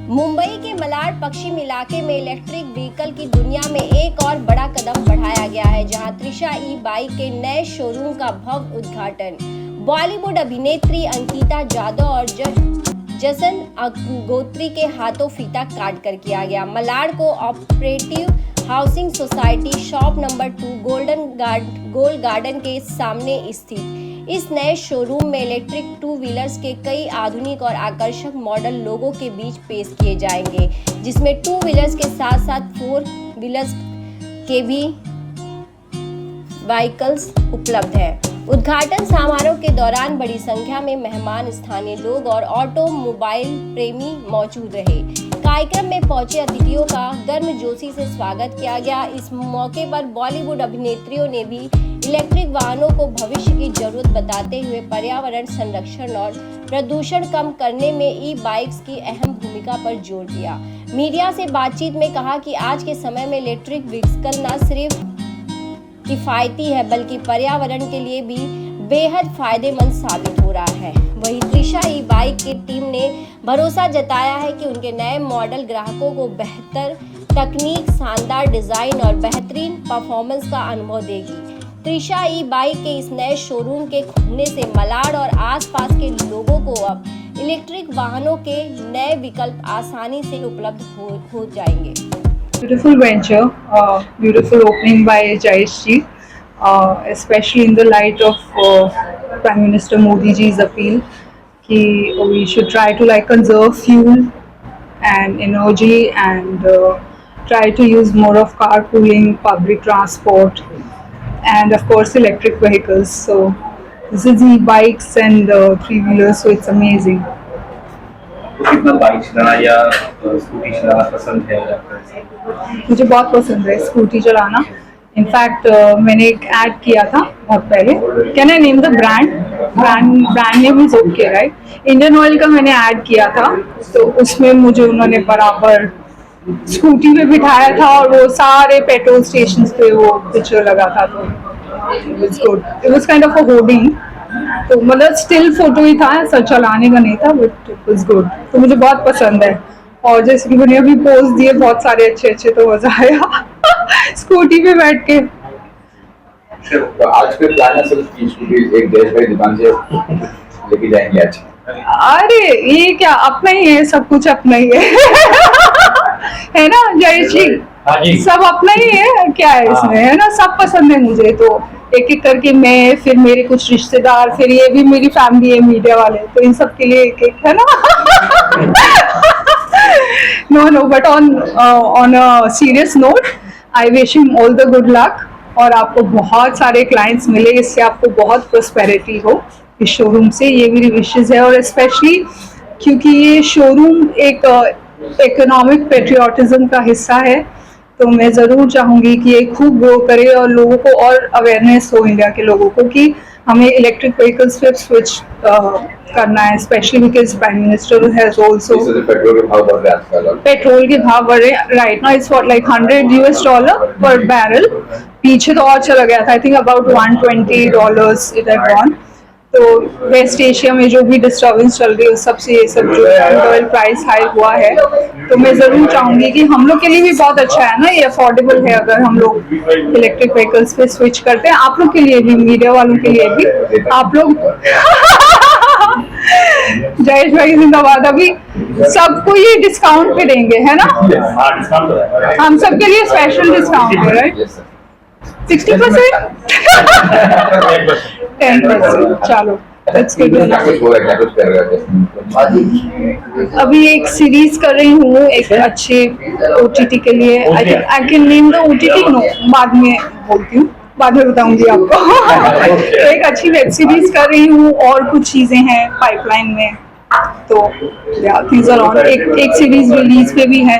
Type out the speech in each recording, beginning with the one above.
मुंबई के मलाड पश्चिम इलाके में इलेक्ट्रिक व्हीकल की दुनिया में एक और बड़ा कदम बढ़ाया गया है, जहां त्रिशा ई बाइक के नए शोरूम का भव्य उद्घाटन बॉलीवुड अभिनेत्री अंकिता जाधव और जसन अग्निहोत्री के हाथों फीता काट कर किया गया। Malad co operative housing society shop number 2 gold garden के सामने स्थित इस नए शोरूम में इलेक्ट्रिक 2 व्हीलर्स के कई आधुनिक और आकर्षक मॉडल लोगों के बीच पेश किए जाएंगे, जिसमें 2 व्हीलर्स के साथ साथ 4 व्हीलर्स के भी व्हीकल्स उपलब्ध हैं। उद्घाटन समारोह के दौरान बड़ी संख्या में मेहमान, स्थानीय लोग और ऑटोमोबाइल प्रेमी मौजूद रहे। कार्यक्रम में पहुंचे अतिथियों का गर्मजोशी से स्वागत किया गया। इस मौके पर बॉलीवुड अभिनेत्रियों ने भी इलेक्ट्रिक वाहनों को भविष्य की जरूरत बताते हुए पर्यावरण संरक्षण और प्रदूषण कम करने में ई बाइक्स की अहम भूमिका पर जोर दिया। मीडिया से बातचीत में कहा कि आज के समय में इलेक्ट्रिक व्हीकल न सिर्फ किफायती है बल्कि पर्यावरण के लिए भी बेहद फायदेमंद साबित हो रहा है। वहीं त्रिशा ई बाइक की टीम ने भरोसा जताया है कि उनके नए मॉडल ग्राहकों को बेहतर तकनीक, शानदार डिजाइन और बेहतरीन परफॉर्मेंस का अनुभव देगी। त्रिशा ई बाइक के इस नए शोरूम के खुलने से मलाड और आसपास के लोगों को अब इलेक्ट्रिक वाहनों के नए विकल्प आसानी से उपलब्ध हो जाएंगे। Beautiful venture, beautiful opening by Jayesh ji, especially in the light of Prime Minister Modi ji's appeal कि we should try to conserve fuel and energy and try to use more of carpooling, public transport, and of course electric vehicles. So this is e-bikes and 3-wheelers, so it's amazing. कितना bike चलाना या scooty चलाना पसंद है? मुझे बहुत पसंद है स्कूटी चलाना। इनफैक्ट मैंने एक ऐड किया था बहुत पहले। Can I name the brand name is okay right? Indian oil का मैंने ऐड किया था, तो उसमें मुझे उन्होंने बराबर स्कूटी में बिठाया था और वो सारे पेट्रोल स्टेशन पे वो पिक्चर लगा था, तो it was good. It was kind of a hoarding, तो मतलब स्टिल फोटो ही था, ऐसा चलाने का नहीं था, बट इट वाज गुड। तो मुझे बहुत पसंद है। और जैसे कि मैंने अभी पोस्ट दिए बहुत सारे अच्छे, तो मजा आया स्कूटी पे बैठ के। तो आज के प्लान है सिर्फ स्कूटी एक देश भाई दुकान से लेके जाएंगे आज? अरे ये क्या, अपना ही है, सब कुछ अपना ही है है ना जयेश जी? सब अपना ही है, क्या है इसमें, है ना? सब पसंद है मुझे, तो एक एक करके मैं, फिर मेरे कुछ रिश्तेदार, फिर ये भी मेरी फैमिली है मीडिया वाले, तो इन सब के लिए एक एक, है ना? No, but on a serious note, I wish him all the good luck और आपको बहुत सारे क्लाइंट्स मिले, इससे आपको बहुत प्रॉस्पेरिटी हो इस शोरूम से, ये मेरी विशेस है। और स्पेशली क्योंकि ये शोरूम एक इकोनॉमिक पेट्रियाटिज्म का हिस्सा है, तो मैं ज़रूर चाहूँगी कि ये खूब ग्रो करे और लोगों को और अवेयरनेस हो, इंडिया के लोगों को, कि हमें इलेक्ट्रिक व्हीकल्स पे स्विच करना है, specially because prime minister has also. Petrol के भाव बढ़ रहे हैं आजकल। पेट्रोल के भाव बढ़ रहे हैं राइट नाउ, इट्स फॉर $100 पर बैरल। पीछे तो और चला गया था, I think about $120 it had gone. तो वेस्ट एशिया में जो भी डिस्टर्बेंस चल रही है उस सबसे ये सब जो ऑयल प्राइस हाई हुआ है, तो मैं ज़रूर चाहूँगी कि हम लोग के लिए भी बहुत अच्छा है ना, ये अफोर्डेबल है अगर हम लोग इलेक्ट्रिक व्हीकल्स पे स्विच करते हैं। आप लोग के लिए भी, मीडिया वालों के लिए भी, आप लोग जयेश भाई जिंदाबाद। अभी सबको ये डिस्काउंट पे देंगे, है ना? हम सबके लिए स्पेशल डिस्काउंट है राइट? 60%? 10%, चलो अभी एक सीरीज कर रही हूँ एक अच्छे OTT के लिए। I can name the OTT, no बाद में बोलती हूँ, बाद में बताऊंगी आपको एक अच्छी वेब सीरीज कर रही हूँ और कुछ चीजें हैं पाइपलाइन में, तो थिंग्स आर ऑन। एक सीरीज रिलीज पे भी है।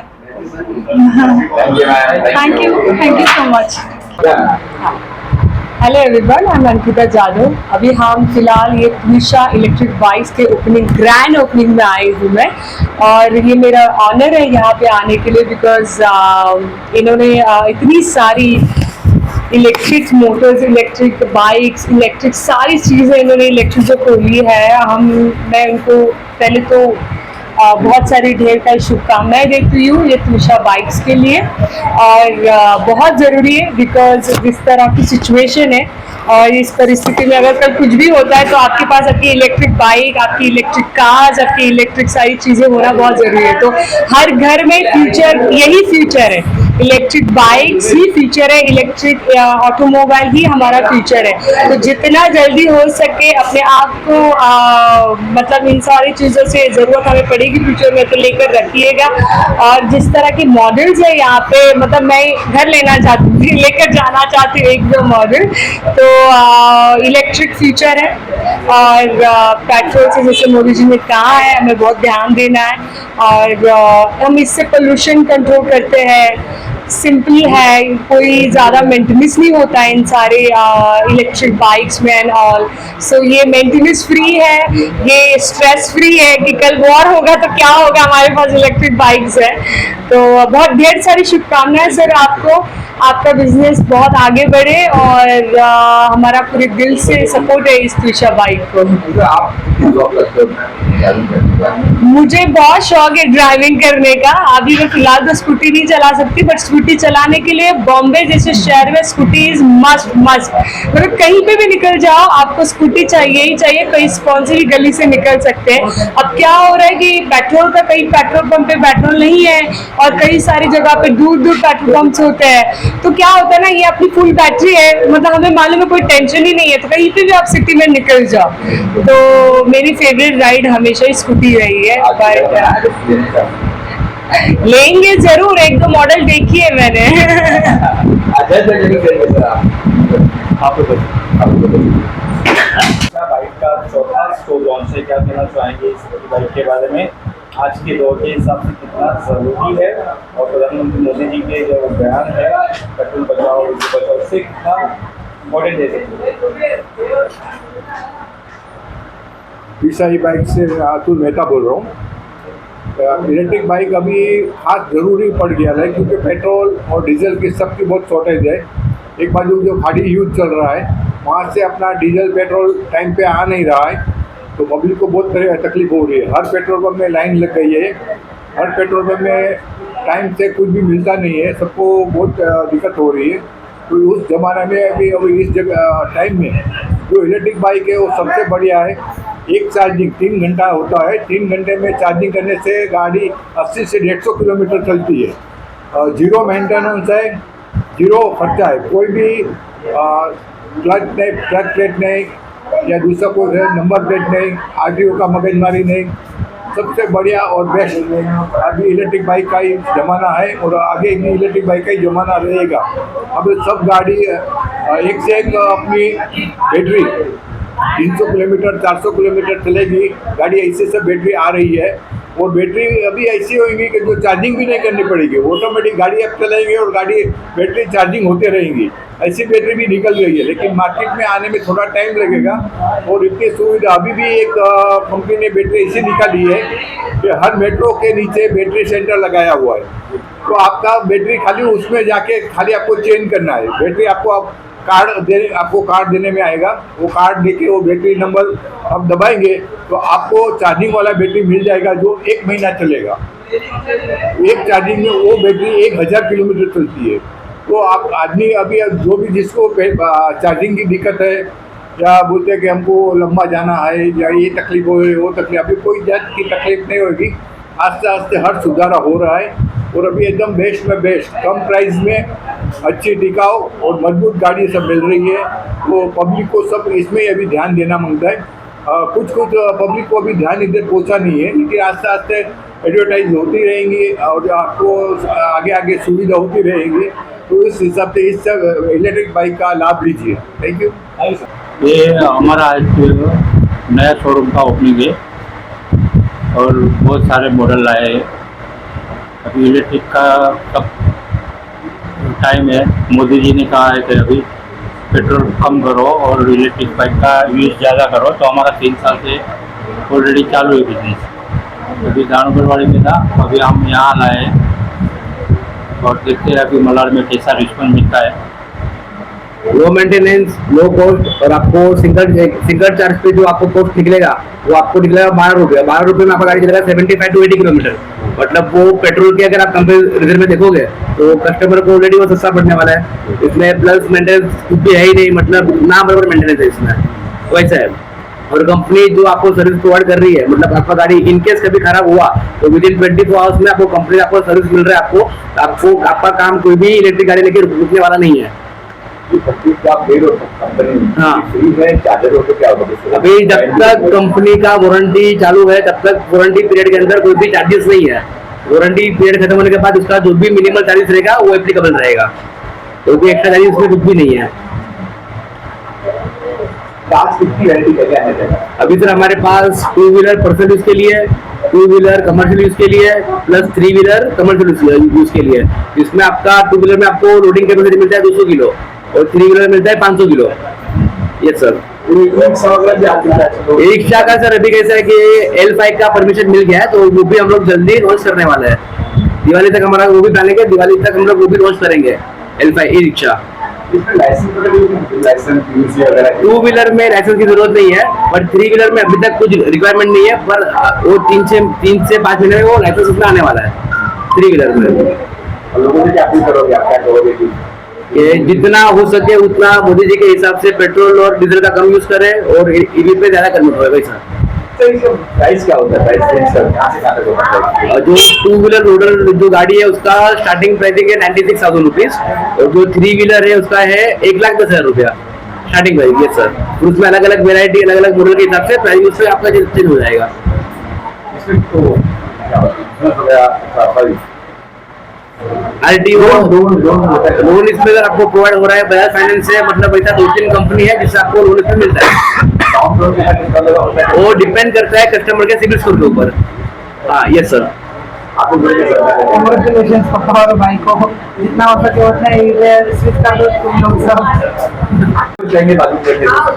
Thank you so much. Hello everyone, I am Ankita Jadhav. अभी हम फिलहाल ये त्रिशा इलेक्ट्रिक बाइक्स के ग्रैंड ओपनिंग में आई हूँ मैं, और ये मेरा ऑनर है यहाँ पे आने के लिए, बिकॉज इन्होंने इतनी सारी electric Motors, electric bikes, electric सारी चीज़ें इन्होंने इलेक्ट्रिक जो खोली है। मैं उनको पहले तो बहुत सारी ढेर सारी शुभकामनाएं देती हूँ ये त्विषा बाइक्स के लिए। और बहुत ज़रूरी है बिकॉज जिस तरह की सिचुएशन है और इस परिस्थिति में अगर कल कुछ भी होता है तो आपके पास आपकी इलेक्ट्रिक बाइक, आपकी इलेक्ट्रिक कार्स, आपकी इलेक्ट्रिक सारी चीज़ें होना बहुत ज़रूरी है। तो हर घर में फ्यूचर, यही फ्यूचर है, इलेक्ट्रिक बाइक्स ही फ्यूचर है, इलेक्ट्रिक ऑटोमोबाइल ही हमारा फ्यूचर है। तो जितना जल्दी हो सके अपने आप को मतलब इन सारी चीज़ों से ज़रूरत हमें पड़ेगी फ्यूचर में, तो लेकर रखिएगा। और जिस तरह के मॉडल्स है यहाँ पे, मतलब मैं घर लेना चाहती हूँ, लेकर जाना चाहती हूँ एक दो मॉडल, तो इलेक्ट्रिक फ्यूचर है। और पेट्रोल से, जैसे मोदी जी ने कहा है, हमें बहुत ध्यान देना है। और हम इससे पोल्यूशन कंट्रोल करते हैं, सिंपल है, कोई ज़्यादा मेंटेनेंस नहीं होता है इन सारे इलेक्ट्रिक बाइक्स में एंड ऑल। सो ये मेंटेनेंस फ्री है, ये स्ट्रेस फ्री है कि कल वॉर होगा तो क्या होगा, हमारे पास इलेक्ट्रिक बाइक्स है। तो बहुत ढेर सारी शुभकामनाएं सर आपको, आपका बिजनेस बहुत आगे बढ़े और हमारा पूरे दिल से सपोर्ट है इस त्विषा बाइक को। मुझे बहुत शौक है ड्राइविंग करने का। अभी मैं फिलहाल तो स्कूटी नहीं चला सकती, बट स्कूटी चलाने के लिए बॉम्बे जैसे शहर में स्कूटी इज मस्ट। मतलब कहीं पे भी निकल जाओ आपको स्कूटी चाहिए ही चाहिए, कहीं कौन सी भी गली से निकल सकते हैं। अब क्या हो रहा है कि पेट्रोल का, कहीं पेट्रोल पंप पे पेट्रोल नहीं है और कई सारी जगह पे दूर दूर पेट्रोल पंप्स होते हैं, तो क्या होता है ना, ये अपनी फुल बैटरी है, मतलब हमें मालूम है कोई टेंशन ही नहीं है, तो कहीं पे भी आप सिटी में निकल जाओ। तो मेरी फेवरेट राइड हमेशा ही स्कूटी रही है। लेंगे जरूर, एक दो मॉडल देखिए मैंने। बाइक का चौथा स्टोर लॉन्च है, क्या कहना चाहेंगे इस बाइक के बारे में? आज के दौर के हिसाब से कितना जरूरी है, और प्रधानमंत्री मोदी जी के जो बयान है पेट्रोल बचाओ डीजल बचाओ, से कितना इम्पोर्टेंट है? त्विषा बाइक से अतुल मेहता बोल रहा हूँ। इलेक्ट्रिक बाइक अभी खास ज़रूरी पड़ गया है क्योंकि पेट्रोल और डीजल की सबकी बहुत शॉर्टेज है। एक बाजू जो खाड़ी यूज चल रहा है वहाँ से अपना डीजल पेट्रोल टाइम पे आ नहीं रहा है, तो पब्लिक को बहुत तकलीफ हो रही है। हर पेट्रोल पंप में लाइन लग गई है, हर पेट्रोल पंप में टाइम से कुछ भी मिलता नहीं है, सबको बहुत दिक्कत हो रही है। तो उस ज़माने में अभी इस जगह टाइम में जो इलेक्ट्रिक बाइक है वो सबसे बढ़िया है। एक चार्जिंग 3 घंटा होता है, 3 घंटे में चार्जिंग करने से गाड़ी 80 से 150 किलोमीटर चलती है। जीरो मेंटेनेंस है, जीरो खर्चा है, कोई भी क्लच नहीं, क्लच प्लेट नहीं या दूसरा कोई नंबर प्लेट नहीं, आरटीओ का मगजमारी नहीं, सबसे बढ़िया और बेस्ट अभी इलेक्ट्रिक बाइक का ही ज़माना है और आगे भी इलेक्ट्रिक बाइक का ही ज़माना रहेगा। अब सब गाड़ी एक से एक अपनी बैटरी 300 किलोमीटर 400 किलोमीटर चलेगी गाड़ी, ऐसे सब बैटरी आ रही है। और बैटरी अभी ऐसी होगी कि जो चार्जिंग भी नहीं करनी पड़ेगी, ऑटोमेटिक गाड़ी आप चलाएंगे और गाड़ी बैटरी चार्जिंग होते रहेंगी। ऐसी बैटरी भी निकल गई है, लेकिन मार्केट में आने में थोड़ा टाइम लगेगा। और इतनी सुविधा अभी भी एक कंपनी ने बैटरी ऐसी निकाली है कि हर मेट्रो के नीचे बैटरी सेंटर लगाया हुआ है, तो आपका बैटरी खाली उसमें जाके खाली आपको चेंज करना है। बैटरी आपको आपको कार्ड देने में आएगा, वो कार्ड देके वो बैटरी नंबर आप दबाएंगे तो आपको चार्जिंग वाला बैटरी मिल जाएगा जो 1 महीना चलेगा। एक चार्जिंग में वो बैटरी 1000 किलोमीटर चलती है। तो आप आदमी अभी जो भी जिसको चार्जिंग की दिक्कत है या बोलते हैं कि हमको लंबा जाना है या ये तकलीफ हो रही, वो तकलीफ, अभी कोई जात की तकलीफ नहीं होगी। आस्ते आस्ते हर सुधारा हो रहा है और अभी एकदम बेस्ट में बेस्ट कम प्राइस में अच्छी टिकाऊ और मजबूत गाड़ी सब मिल रही है। तो पब्लिक को सब इसमें अभी ध्यान देना मांगता है। कुछ पब्लिक को अभी ध्यान इधर पहुंचा नहीं है, लेकिन आस्ते आस्ते एडवर्टाइज होती रहेंगी और आपको आगे आगे सुविधा होती रहेगी। तो इस हिसाब से इस इलेक्ट्रिक बाइक का लाभ लीजिए। Thank you. ये हमारा आज नया शोरूम का ओपनिंग है और बहुत सारे मॉडल लाए हैं। अभी इलेक्ट्रिक का सब टाइम है, मोदी जी ने कहा है कि अभी पेट्रोल कम करो और इलेक्ट्रिक बाइक का यूज़ ज़्यादा करो, तो हमारा 3 साल से ऑलरेडी चालू है बिजनेस। अभी दानोगरवाड़ी में था, अभी हम यहाँ लाए हैं और देखते हैं अभी मलाड में कैसा रिस्पॉन्स मिलता है। लो मेंटेनेंस, लो कॉस्ट, और आपको सिंगल चार्ज पे जो आपको कॉस्ट निकलेगा वो आपको निकलेगा 12 रुपये। 12 रुपये में आपका गाड़ी चलेगा 75 to 80 किलोमीटर। मतलब वो पेट्रोल के अगर आप कंपेरिजन में देखोगे तो कस्टमर को ऑलरेडी वो सस्ता पड़ने वाला है। इसमें प्लस मेंटेनेंस कुछ भी है ही नहीं, मतलब ना बराबर मेंटेनेंस है इसमें, वैसा है। और कंपनी जो आपको सर्विस प्रोवाइड कर रही है, मतलब आपका गाड़ी इनकेस कभी खराब हुआ तो विद इन 24 आवर्स में आपको कंपनी आपको सर्विस मिल रहा है। आपको आपका काम कोई भी इलेक्ट्रिक गाड़ी लेके रुकने वाला नहीं है। हाँ, अभी जब तक कंपनी का वारंटी चालू है तब तक वारंटी पीरियड के अंदर कोई भी चार्जेस नहीं है। वारंटी पीरियड खत्म होने के बाद उसका जो भी मिनिमल चार्जेस रहेगा वो एप्लीकेबल रहेगा, तो कोई एक्स्ट्रा चार्जेस उसमें कुछ भी नहीं है। अभी सर हमारे पास 2 व्हीलर पर्सनल यूज के लिए, 2 व्हीलर कमर्शियल यूज के लिए, प्लस 3 व्हीलर कमर्शियल यूज के लिए। इसमें आपका 2 व्हीलर में आपको लोडिंग कैपेसिटी मिलता है 200 किलो और 3 व्हीलर मिलता है 500 kilo. Yes sir. E rickshaw का सर अभी कैसा है कि L5 का परमिशन मिल गया है, तो वो भी हम लोग जल्दी लॉन्च करने वाले हैं। दिवाली तक हमारा वो भी प्लानिंग है, दिवाली तक हम लोग वो भी लॉन्च करेंगे L5 ई रिक्शा। 2 व्हीलर में लाइसेंस की जरूरत नहीं है, बट 3 व्हीलर में अभी तक कुछ रिक्वायरमेंट नहीं है, पर वो 3 से 5 महीने में वो लाइसेंस उसमें आने वाला है 3 व्हीलर में। लोगों से क्या अपील करोगे, आप क्या कहोगे कि जितना हो सके उतना मोदी जी के हिसाब से पेट्रोल और डीजल का कम यूज करें और ईवी पे ज्यादा कन्वर्ट होगा वैसा। प्राइस क्या होता है, प्राइस जो 2 व्हीलर लोडर जो गाड़ी है उसका स्टार्टिंग प्राइसिंग है 96,000 रुपीज, और जो 3 व्हीलर है उसका है 1,10,000 रुपया स्टार्टिंग प्राइस। ये सर, फिर उसमें अलग अलग वेरायटी अलग अलग मॉडल के हिसाब से प्राइस उसमें आपका चेंज हो जाएगा। RTO लोन इसमें अगर आपको प्रोवाइड हो रहा है बजाज फाइनेंस से, मतलब ऐसा 2-3 कंपनी है जिससे आपको लोन इसमें मिलता है। वो डिपेंड करता है कस्टमर के सिबिल स्कोर के ऊपर। हाँ यस सर। कांग्रेचुलेशंस पापा और भाई को, जितना हो सके उतना स्विच कर दो तुम लोग सब।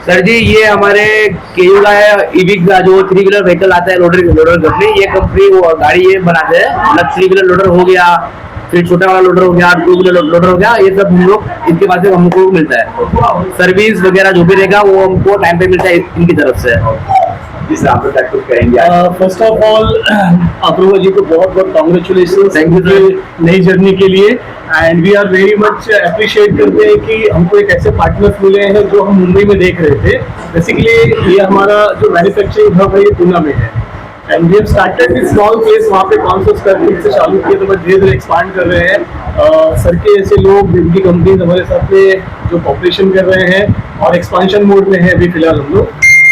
सर जी ये हमारे केयू का है इविक का जो 3 व्हीलर व्हीकल आता है लोडर कंपनी। ये कंपनी वो गाड़ी ये बनाते हैं, मतलब 3 व्हीलर लोडर हो गया, फिर छोटा वाला लोडर हो गया, 2 व्हीलर लोडर हो गया, ये सब हम लोग इनके पास से हमको मिलता है। सर्विस वगैरह जो भी रहेगा वो हमको टाइम पे मिलता है इनकी तरफ से। First of all Apoorva ji को बहुत बहुत कॉन्ग्रेचुलेशन थैंक यू नई जर्नी के लिए, and we are very much appreciate करते हैं कि हमको एक ऐसे पार्टनर्स मिले हैं जो हम मुंबई में देख रहे थे। बेसिकली ये हमारा जो मैन्युफैक्चरिंग हब है ये पूना में है, and we have started with small place, वहाँ पे 500 स्क्वायर फीट से चालू किए, तो बस धीरे धीरे एक्सपांड कर रहे हैं। सर के ऐसे लोग जिनकी कंपनीज हमारे साथ में जो कॉपरेशन कर रहे हैं और एक्सपांशन मोड में है अभी फिलहाल हम लोग,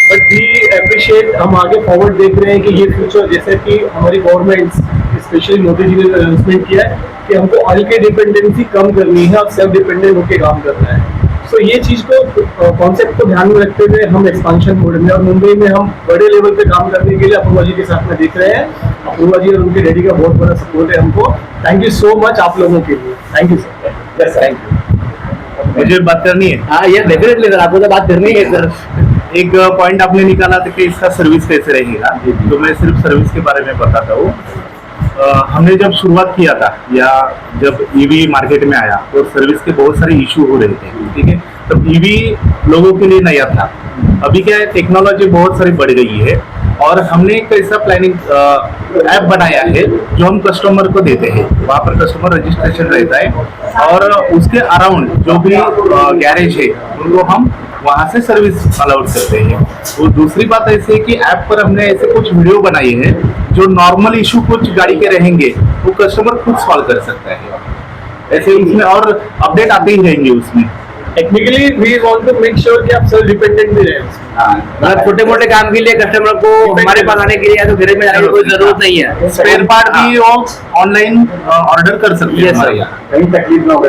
बट वी अप्रिशिएट, हम आगे फॉरवर्ड देख रहे हैं कि ये फ्यूचर जैसे कि हमारी गवर्नमेंट स्पेशली मोदी जी ने अनाउंसमेंट किया है कि हमको ऑयल की डिपेंडेंसी कम करनी है और सेल्फ डिपेंडेंट होकर काम करना है। सो ये चीज को कॉन्सेप्ट को ध्यान में रखते हुए हम एक्सपांशन मोड में और मुंबई में हम बड़े लेवल पे काम करने के लिए अप्रूवा जी के साथ में देख रहे हैं। अप्रूवा जी और उनके डैडी का बहुत बड़ा सपोर्ट है हमको। थैंक यू सो मच आप लोगों के लिए। Thank you sir. Yes thank you. मुझे बात करनी है। हाँ ये डेफिनेटली सर, आपको तो बात करनी है सर। एक पॉइंट आपने निकाला था कि इसका सर्विस कैसे रहेगा, तो मैं सिर्फ सर्विस के बारे में बताता हूँ। हमने जब शुरुआत किया था या जब ईवी मार्केट में आया तो सर्विस के बहुत सारे इशू हो रहे थे, ठीक है। तब ईवी लोगों के लिए नया था। अभी क्या है, टेक्नोलॉजी बहुत सारी बढ़ गई है और हमने एक ऐसा प्लानिंग ऐप बनाया है जो हम कस्टमर को देते हैं। वहाँ पर कस्टमर रजिस्ट्रेशन रहता है और उसके अराउंड जो भी गैरेज है उनको हम वहाँ से सर्विस अलाउड करते हैं। और दूसरी बात ऐसे है कि ऐप पर हमने ऐसे कुछ वीडियो बनाए हैं जो नॉर्मल इशू कुछ गाड़ी के रहेंगे वो कस्टमर खुद सॉल्व कर सकता है। ऐसे उसमें और अपडेट आते ही रहेंगे उसमें। Technically we want to make sure कि आप सेल्फ डिपेंडेंट भी रहें। मतलब छोटे मोटे काम के लिए कस्टमर को हमारे पास आने के लिए या तो गैरेज में जाने की कोई जरूरत नहीं है। स्पेयर पार्ट भी वो ऑनलाइन ऑर्डर कर सकते हैं। कहीं तकलीफ ना हो,